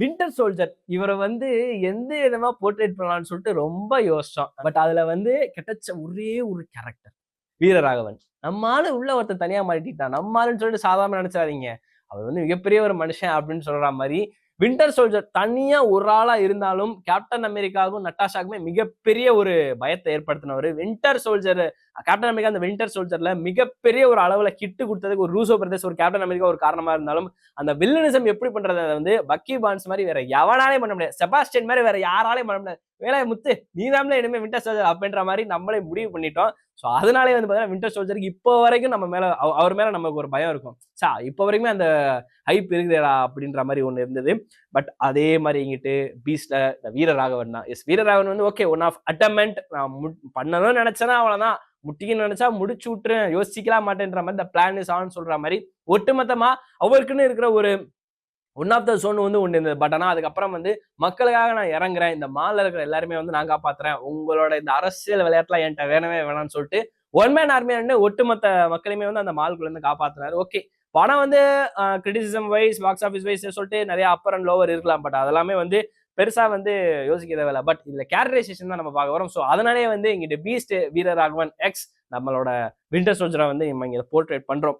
Winter soldier இவரை வந்து எந்த விதமா போர்ட்ரேட் பண்ணலாம்னு சொல்லிட்டு ரொம்ப யோசிச்சோம். பட் அதுல வந்து கிடைச்ச ஒரே ஒரு கேரக்டர் வீரராகவன். நம்ம ஆளு உள்ள ஒருத்தன் தனியா மாட்டிட்டான். நம்ம ஆளுன்னு சொல்லிட்டு சாதாரண நினைச்சாதீங்க. அவர் வந்து மிகப்பெரிய ஒரு மனுஷன் அப்படின்னு சொல்ற மாரி, வின்டர் சோல்ஜர் தனியா ஒரு ஆளா இருந்தாலும், கேப்டன் அமெரிக்காவுக்கும், நட்டாஷாக்குமே மிகப்பெரிய ஒரு பயத்த ஏற்படுத்தினவரு. வின்டர் சோல்ஜர் கேப்டன் அமெரிக்கா அந்த வின்டர் சோல்ஜர்ல மிகப்பெரிய ஒரு அளவுல கிட்டு குடுத்ததுக்கு ஒரு ரூசோ பிரதர்ஸ், ஒரு கேப்டன் அமெரிக்கா ஒரு காரணமா இருந்தாலும், அந்த வில்லனிசம் எப்படி பண்றத வந்து பக்கி பான்ஸ் மாரி வேற எவனாலயும் பண்ண முடியாது. செபாஸ்டியன் மாரி வேற யாராலயும் பண்ண முடியாது. "வேலாய் முத்து நீ தான்ல இனிமே வின்டர் சோல்ஜர்" அப்படின்ற மாரி நம்மளே முடிவு பண்ணிட்டோம். சோ அதனாலேயே வந்து பாத்தீங்கன்னா, வின்டர் சோல்ஜருக்கு இப்போ வரைக்கும் நம்ம மேல அவர் மேல நமக்கு ஒரு பயம் இருக்கும். இப்போ வரைக்குமே அந்த ஹைப் இருக்குதேடா அப்படின்ற மாரி ஒண்ணு இருந்தது. பட் அதே மாரி இங்கிட்டு பீஸ்ட்ல இந்த வீரராகவன் தான். எஸ் வீரராகவன் வந்து ஓகே ஒன் ஆஃப் அட்டம்மென்ட் நான் பண்ணணும்னு நினைச்சேன்னா அவ்வளவுதான். முட்டிக்கணும்னு நினைச்சா முடிச்சு விட்டுறேன். யோசிக்கலாம் மாட்டேன்ற மாரி இந்த பிளான் இஸ் ஆன் சொல்ற மாரி ஒட்டுமொத்தமா அவருக்குன்னு இருக்கிற ஒரு ஒன் ஆஃப் த ஜோன் வந்து ஒண்ணு இருந்தது. பட் ஆனா அதுக்கப்புறம் வந்து மக்களுக்காக நான் இறங்குறேன். இந்த மால்ல இருக்கிற எல்லாருமே வந்து நான் காப்பாத்துறேன். உங்களோட இந்த அரசியல் விளையாட்டுலாம் என்ட்ட வேணவே வேணாம்னு சொல்லிட்டு ஒன் மேன் ஆர்மியா ஒட்டுமொத்த மக்களையுமே வந்து அந்த மால்குள்ள இருந்து காப்பாத்துனாரு. ஓகே. படம் வந்து criticism wise, box office wise சொல்லிட்டு நிறைய அப்பர் அண்ட் லோவர் இருக்கலாம். பட் அதெல்லாமே வந்து பெருசா வந்து யோசிக்க தேவையில்ல. பட் இதுல கேரக்டரைசேஷன் தான் நம்ம பார்க்க வரோம். சோ அதனாலேயே வந்து இங்கிட்டு பீஸ்ட் வீரராகவன் எக்ஸ் நம்மளோட வின்டர் சோல்ஜரா வந்து நம்ம இங்க போர்ட்ரேட் பண்றோம்.